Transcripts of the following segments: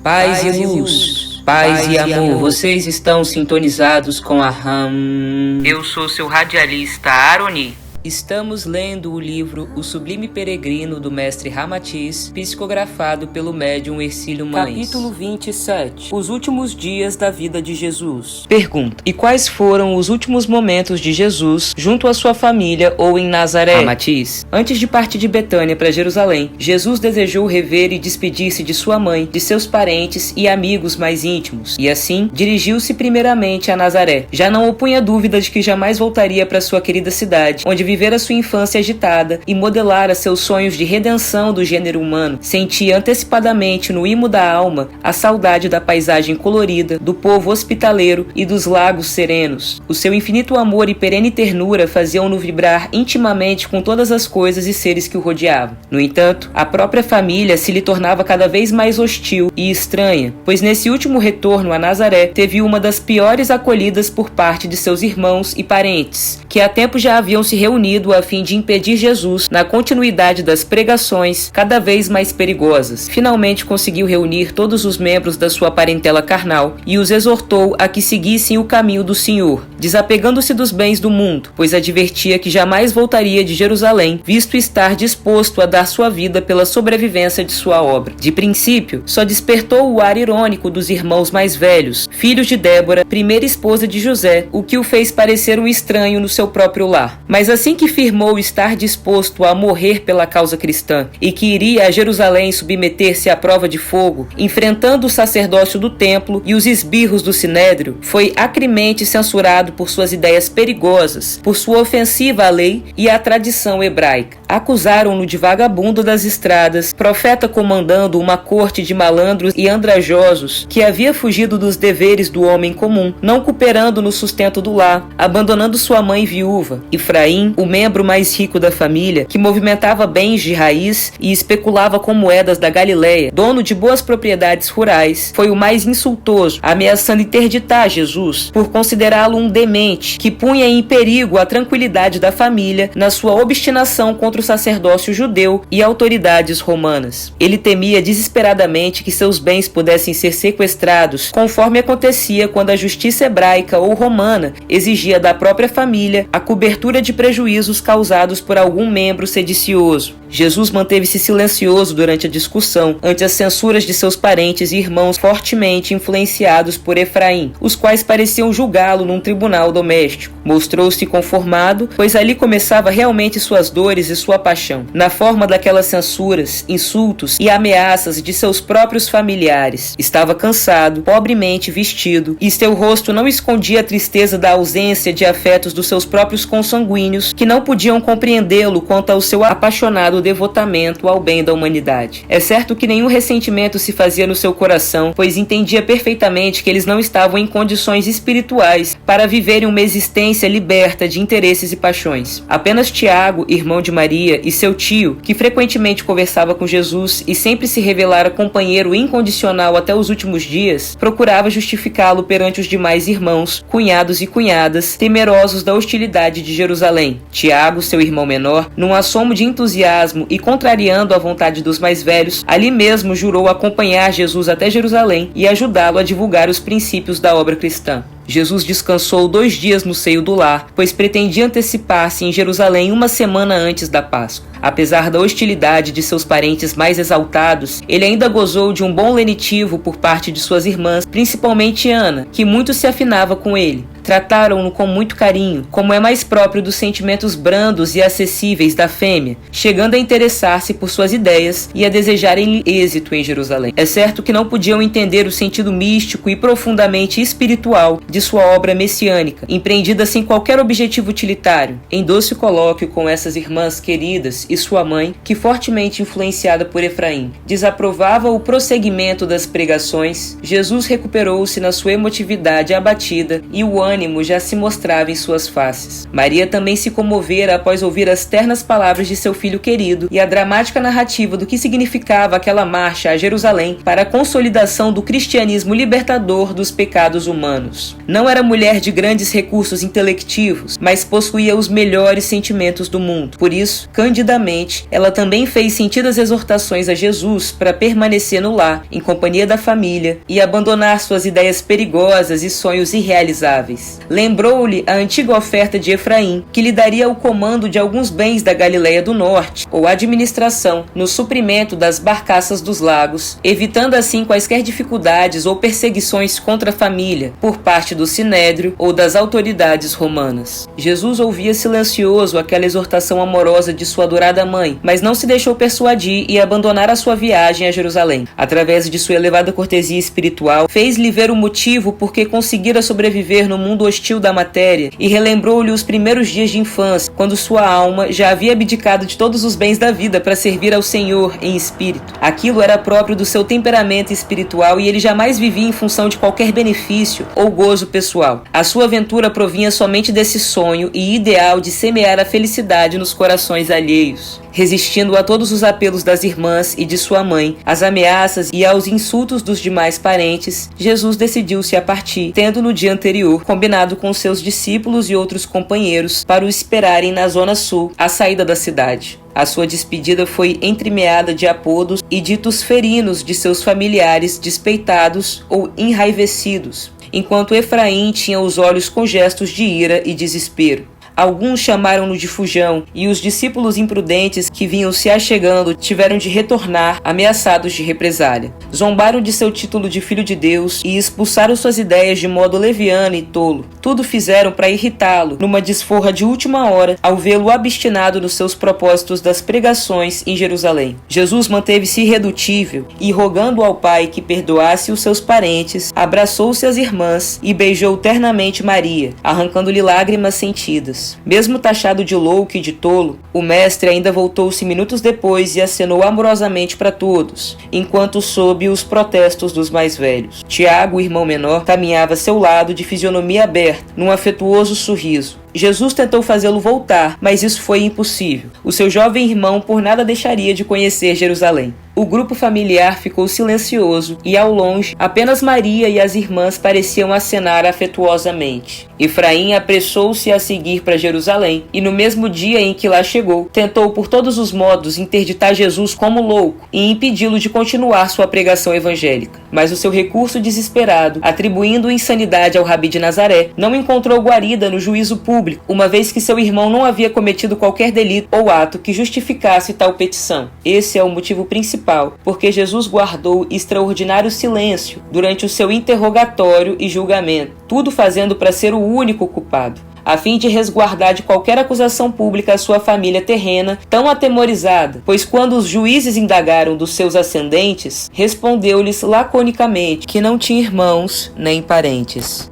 Paz e luz, paz e amor, vocês estão sintonizados com a RAM. Eu sou seu radialista Aroni. Estamos lendo o livro O Sublime Peregrino, do mestre Ramatiz, psicografado pelo médium Hercílio Mães. Capítulo 27. Os últimos dias da vida de Jesus. Pergunta: e quais foram os últimos momentos de Jesus junto à sua família ou em Nazaré? Ramatiz: antes de partir de Betânia para Jerusalém, Jesus desejou rever e despedir-se de sua mãe, de seus parentes e amigos mais íntimos, e assim dirigiu-se primeiramente a Nazaré. Já não opunha dúvida de que jamais voltaria para sua querida cidade, onde vivera sua infância agitada e modelara seus sonhos de redenção do gênero humano. Sentia antecipadamente no imo da alma a saudade da paisagem colorida, do povo hospitaleiro e dos lagos serenos. O seu infinito amor e perene ternura faziam-no vibrar intimamente com todas as coisas e seres que o rodeavam. No entanto, a própria família se lhe tornava cada vez mais hostil e estranha, pois nesse último retorno a Nazaré teve uma das piores acolhidas por parte de seus irmãos e parentes, que há tempo já haviam se reunido a fim de impedir Jesus na continuidade das pregações cada vez mais perigosas. Finalmente conseguiu reunir todos os membros da sua parentela carnal e os exortou a que seguissem o caminho do Senhor, desapegando-se dos bens do mundo, pois advertia que jamais voltaria de Jerusalém, visto estar disposto a dar sua vida pela sobrevivência de sua obra. De princípio, só despertou o ar irônico dos irmãos mais velhos, filhos de Débora, primeira esposa de José, o que o fez parecer um estranho no seu próprio lar. Mas assim que firmou estar disposto a morrer pela causa cristã e que iria a Jerusalém submeter-se à prova de fogo, enfrentando o sacerdócio do templo e os esbirros do sinédrio, foi acremente censurado por suas ideias perigosas, por sua ofensiva à lei e à tradição hebraica. Acusaram-no de vagabundo das estradas, profeta comandando uma corte de malandros e andrajosos que havia fugido dos deveres do homem comum, não cooperando no sustento do lar, abandonando sua mãe viúva. Efraim, o membro mais rico da família, que movimentava bens de raiz e especulava com moedas da Galileia, dono de boas propriedades rurais, foi o mais insultoso, ameaçando interditar Jesus por considerá-lo um demente que punha em perigo a tranquilidade da família na sua obstinação contra o sacerdócio judeu e autoridades romanas. Ele temia desesperadamente que seus bens pudessem ser sequestrados, conforme acontecia quando a justiça hebraica ou romana exigia da própria família a cobertura de prejuízos causados por algum membro sedicioso. Jesus manteve-se silencioso durante a discussão ante as censuras de seus parentes e irmãos fortemente influenciados por Efraim, os quais pareciam julgá-lo num tribunal doméstico. Mostrou-se conformado, pois ali começava realmente suas dores e sua paixão, na forma daquelas censuras, insultos e ameaças de seus próprios familiares. Estava cansado, pobremente vestido, e seu rosto não escondia a tristeza da ausência de afetos dos seus próprios consanguíneos, que não podiam compreendê-lo quanto ao seu apaixonado devotamento ao bem da humanidade. É certo que nenhum ressentimento se fazia no seu coração, pois entendia perfeitamente que eles não estavam em condições espirituais para viverem uma existência liberta de interesses e paixões. Apenas Tiago, irmão de Maria, e seu tio, que frequentemente conversava com Jesus e sempre se revelara companheiro incondicional até os últimos dias, procurava justificá-lo perante os demais irmãos, cunhados e cunhadas, temerosos da hostilidade de Jerusalém. Tiago, seu irmão menor, num assomo de entusiasmo e contrariando a vontade dos mais velhos, ali mesmo jurou acompanhar Jesus até Jerusalém e ajudá-lo a divulgar os princípios da obra cristã. Jesus descansou 2 dias no seio do lar, pois pretendia antecipar-se em Jerusalém uma semana antes da Páscoa. Apesar da hostilidade de seus parentes mais exaltados, ele ainda gozou de um bom lenitivo por parte de suas irmãs, principalmente Ana, que muito se afinava com ele. Trataram-no com muito carinho, como é mais próprio dos sentimentos brandos e acessíveis da fêmea, chegando a interessar-se por suas ideias e a desejarem-lhe êxito em Jerusalém. É certo que não podiam entender o sentido místico e profundamente espiritual de sua obra messiânica, empreendida sem qualquer objetivo utilitário. Em doce colóquio com essas irmãs queridas e sua mãe, que fortemente influenciada por Efraim, desaprovava o prosseguimento das pregações, Jesus recuperou-se na sua emotividade abatida e o ânimo ânimo já se mostrava em suas faces. Maria também se comovera após ouvir as ternas palavras de seu filho querido e a dramática narrativa do que significava aquela marcha a Jerusalém para a consolidação do cristianismo libertador dos pecados humanos. Não era mulher de grandes recursos intelectivos, mas possuía os melhores sentimentos do mundo. Por isso, candidamente, ela também fez sentidas exortações a Jesus para permanecer no lar, em companhia da família, e abandonar suas ideias perigosas e sonhos irrealizáveis. Lembrou-lhe a antiga oferta de Efraim, que lhe daria o comando de alguns bens da Galileia do Norte, ou administração no suprimento das barcaças dos lagos, evitando assim quaisquer dificuldades ou perseguições contra a família, por parte do Sinédrio ou das autoridades romanas. Jesus ouvia silencioso aquela exortação amorosa de sua adorada mãe, mas não se deixou persuadir e abandonar a sua viagem a Jerusalém. Através de sua elevada cortesia espiritual, fez-lhe ver o motivo por que conseguira sobreviver no mundo hostil da matéria e relembrou-lhe os primeiros dias de infância, quando sua alma já havia abdicado de todos os bens da vida para servir ao Senhor em espírito. Aquilo era próprio do seu temperamento espiritual e ele jamais vivia em função de qualquer benefício ou gozo pessoal. A sua aventura provinha somente desse sonho e ideal de semear a felicidade nos corações alheios. Resistindo a todos os apelos das irmãs e de sua mãe, às ameaças e aos insultos dos demais parentes, Jesus decidiu-se a partir, tendo no dia anterior combinado com seus discípulos e outros companheiros para o esperarem na zona sul, à saída da cidade. A sua despedida foi entremeada de apodos e ditos ferinos de seus familiares despeitados ou enraivecidos, enquanto Efraim tinha os olhos com gestos de ira e desespero. Alguns chamaram-no de fujão, e os discípulos imprudentes que vinham se achegando tiveram de retornar, ameaçados de represália. Zombaram de seu título de filho de Deus e expulsaram suas ideias de modo leviano e tolo. Tudo fizeram para irritá-lo, numa desforra de última hora, ao vê-lo obstinado nos seus propósitos das pregações em Jerusalém. Jesus manteve-se irredutível e, rogando ao Pai que perdoasse os seus parentes, abraçou-se às irmãs e beijou ternamente Maria, arrancando-lhe lágrimas sentidas. Mesmo taxado de louco e de tolo, o mestre ainda voltou-se minutos depois e acenou amorosamente para todos, enquanto soube os protestos dos mais velhos. Tiago, o irmão menor, caminhava a seu lado de fisionomia aberta, num afetuoso sorriso. Jesus tentou fazê-lo voltar, mas isso foi impossível. O seu jovem irmão por nada deixaria de conhecer Jerusalém. O grupo familiar ficou silencioso e, ao longe, apenas Maria e as irmãs pareciam acenar afetuosamente. Efraim apressou-se a seguir para Jerusalém e, no mesmo dia em que lá chegou, tentou por todos os modos interditar Jesus como louco e impedi-lo de continuar sua pregação evangélica. Mas o seu recurso desesperado, atribuindo insanidade ao Rabi de Nazaré, não encontrou guarida no juízo público, uma vez que seu irmão não havia cometido qualquer delito ou ato que justificasse tal petição. Esse é o motivo principal porque Jesus guardou extraordinário silêncio durante o seu interrogatório e julgamento, tudo fazendo para ser o único culpado, a fim de resguardar de qualquer acusação pública a sua família terrena, tão atemorizada, pois quando os juízes indagaram dos seus ascendentes, respondeu-lhes laconicamente que não tinha irmãos nem parentes.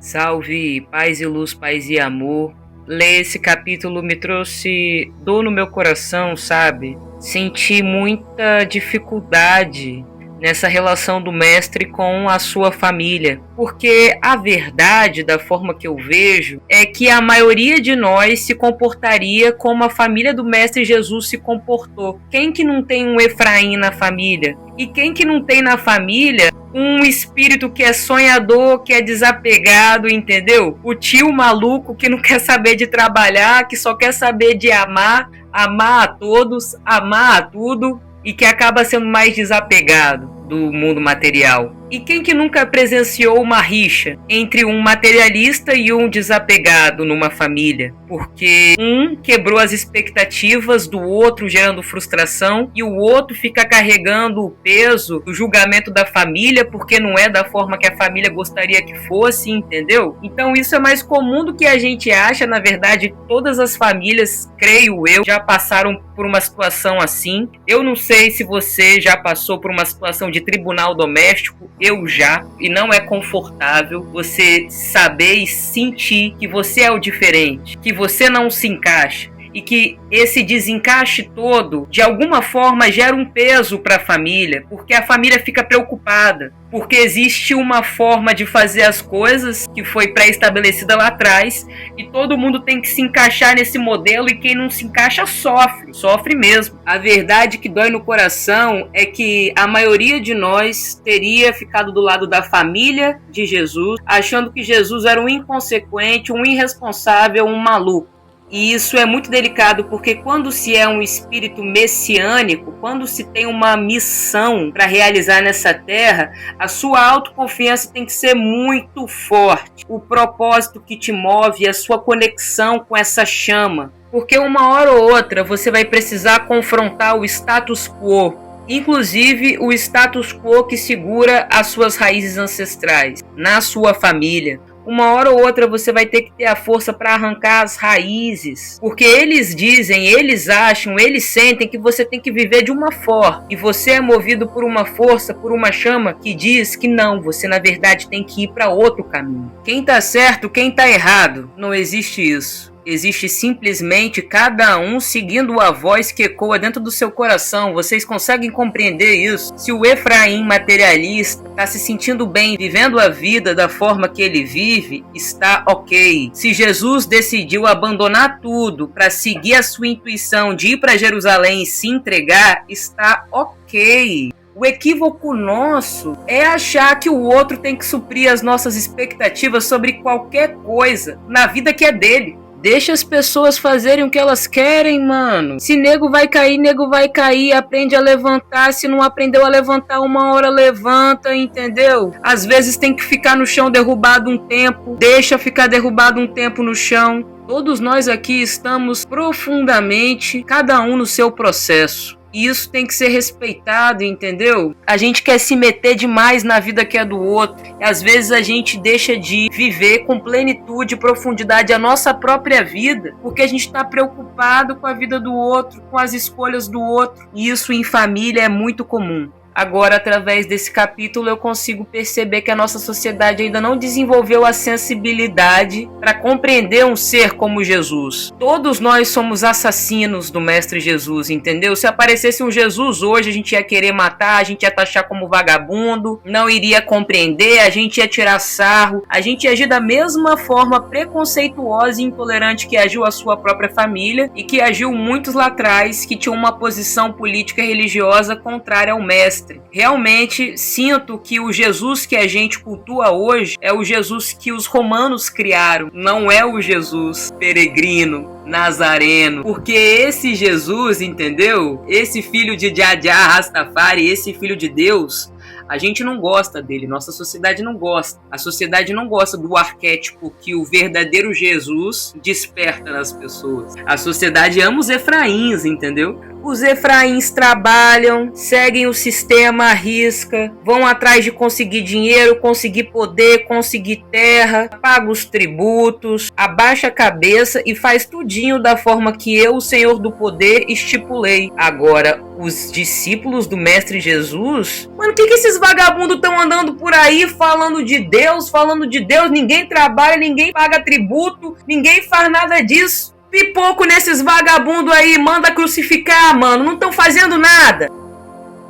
Salve, paz e luz, paz e amor. Ler esse capítulo me trouxe dor no meu coração, sabe? Senti muita dificuldade nessa relação do mestre com a sua família, porque a verdade, da forma que eu vejo, é que a maioria de nós se comportaria como a família do mestre Jesus se comportou. Quem que não tem um Efraim na família? E quem que não tem na família um espírito que é sonhador, que é desapegado, entendeu? O tio maluco que não quer saber de trabalhar, que só quer saber de amar a todos, amar a tudo, e que acaba sendo mais desapegado do mundo material. E quem que nunca presenciou uma rixa entre um materialista e um desapegado numa família? Porque um quebrou as expectativas do outro, gerando frustração, e o outro fica carregando o peso do julgamento da família, porque não é da forma que a família gostaria que fosse, entendeu? Então isso é mais comum do que a gente acha. Na verdade, todas as famílias, creio eu, já passaram por uma situação assim. Eu não sei se você já passou por uma situação de tribunal doméstico. Eu já, e não é confortável você saber e sentir que você é o diferente, que você não se encaixa. e que esse desencaixe todo, de alguma forma, gera um peso para a família, porque a família fica preocupada, porque existe uma forma de fazer as coisas que foi pré-estabelecida lá atrás e todo mundo tem que se encaixar nesse modelo e quem não se encaixa sofre mesmo. A verdade que dói no coração é que a maioria de nós teria ficado do lado da família de Jesus, achando que Jesus era um inconsequente, um irresponsável, um maluco. E isso é muito delicado, porque quando se é um espírito messiânico, quando se tem uma missão para realizar nessa terra, a sua autoconfiança tem que ser muito forte. O propósito que te move, a sua conexão com essa chama. Porque uma hora ou outra você vai precisar confrontar o status quo. Inclusive o status quo que segura as suas raízes ancestrais, na sua família. Uma hora ou outra você vai ter que ter a força para arrancar as raízes, porque eles dizem, eles acham, eles sentem que você tem que viver de uma forma, e você é movido por uma força, por uma chama que diz que não, você na verdade tem que ir para outro caminho. Quem tá certo, quem tá errado, não existe isso. Existe simplesmente cada um seguindo a voz que ecoa dentro do seu coração. Vocês conseguem compreender isso? Se o Efraim materialista está se sentindo bem, vivendo a vida da forma que ele vive, está ok. Se Jesus decidiu abandonar tudo para seguir a sua intuição de ir para Jerusalém e se entregar, está ok. O equívoco nosso é achar que o outro tem que suprir as nossas expectativas sobre qualquer coisa na vida que é dele. Deixa as pessoas fazerem o que elas querem, mano. Se nego vai cair, aprende a levantar. Se não aprendeu a levantar, uma hora levanta, entendeu? Às vezes tem que ficar no chão derrubado um tempo, deixa ficar derrubado um tempo no chão. Todos nós aqui estamos profundamente, cada um no seu processo. E isso tem que ser respeitado, entendeu? A gente quer se meter demais na vida que é do outro. E às vezes a gente deixa de viver com plenitude e profundidade a nossa própria vida, porque a gente está preocupado com a vida do outro, com as escolhas do outro. E isso em família é muito comum. Agora, através desse capítulo, eu consigo perceber que a nossa sociedade ainda não desenvolveu a sensibilidade para compreender um ser como Jesus. Todos nós somos assassinos do Mestre Jesus, entendeu? Se aparecesse um Jesus hoje, a gente ia querer matar, a gente ia taxar como vagabundo, não iria compreender, a gente ia tirar sarro, a gente ia agir da mesma forma preconceituosa e intolerante que agiu a sua própria família e que agiu muitos lá atrás que tinham uma posição política e religiosa contrária ao Mestre. Realmente sinto que o Jesus que a gente cultua hoje é o Jesus que os romanos criaram, não é o Jesus peregrino, nazareno, porque esse Jesus, entendeu? Esse filho de Jajá Rastafari, esse filho de Deus, a gente não gosta dele, nossa sociedade não gosta. A sociedade não gosta do arquétipo que o verdadeiro Jesus desperta nas pessoas. A sociedade ama os Efraíns, entendeu? Os Efraíns trabalham, seguem o sistema à risca, vão atrás de conseguir dinheiro, conseguir poder, conseguir terra, paga os tributos, abaixa a cabeça e faz tudinho da forma que eu, o Senhor do Poder, estipulei. Agora, os discípulos do Mestre Jesus, mano, o que esses vagabundos estão andando por aí falando de Deus, ninguém trabalha, ninguém paga tributo, ninguém faz nada disso. Pipoco nesses vagabundos aí, manda crucificar, mano, não estão fazendo nada.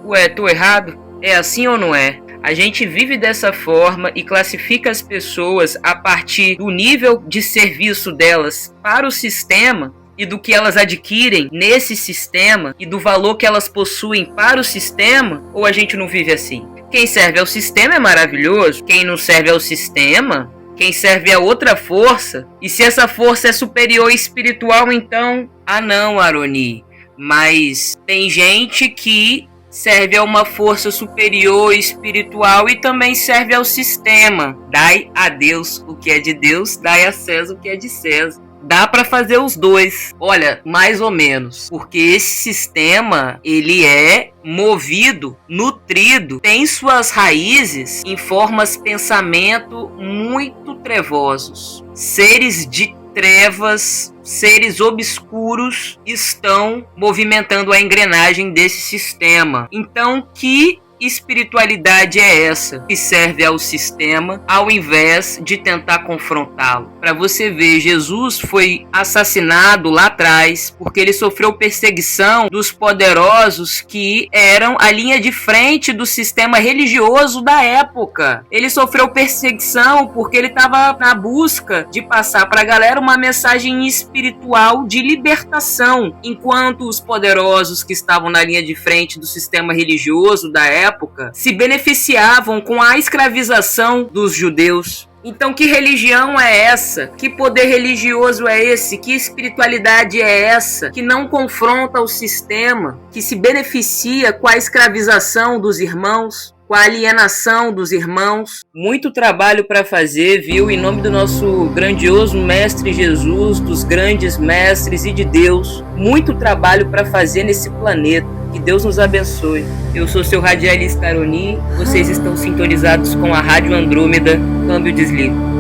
Ué, tô errado? É assim ou não é? A gente vive dessa forma e classifica as pessoas a partir do nível de serviço delas para o sistema e do que elas adquirem nesse sistema e do valor que elas possuem para o sistema, ou a gente não vive assim? Quem serve ao sistema é maravilhoso, quem não serve ao sistema, quem serve a outra força, e se essa força é superior e espiritual, então, não, Aroni, mas tem gente que serve a uma força superior espiritual e também serve ao sistema. Dai a Deus o que é de Deus, dai a César o que é de César. Dá para fazer os dois. Olha, mais ou menos. Porque esse sistema, ele é movido, nutrido, tem suas raízes em formas de pensamento muito trevosos. Seres de trevas, seres obscuros estão movimentando a engrenagem desse sistema. Então, que espiritualidade é essa que serve ao sistema ao invés de tentar confrontá-lo? Para você ver, Jesus foi assassinado lá atrás porque ele sofreu perseguição dos poderosos que eram a linha de frente do sistema religioso da época. Ele sofreu perseguição porque ele estava na busca de passar para a galera uma mensagem espiritual de libertação, enquanto os poderosos que estavam na linha de frente do sistema religioso da época se beneficiavam com a escravização dos judeus. Então, que religião é essa? Que poder religioso é esse? Que espiritualidade é essa? Que não confronta o sistema, que se beneficia com a escravização dos irmãos, com a alienação dos irmãos. Muito trabalho para fazer, viu? Em nome do nosso grandioso Mestre Jesus, dos grandes mestres e de Deus. Muito trabalho para fazer nesse planeta. Que Deus nos abençoe. Eu sou seu radialista Aroni. Vocês estão sintonizados com a Rádio Andrômeda. Câmbio desligo.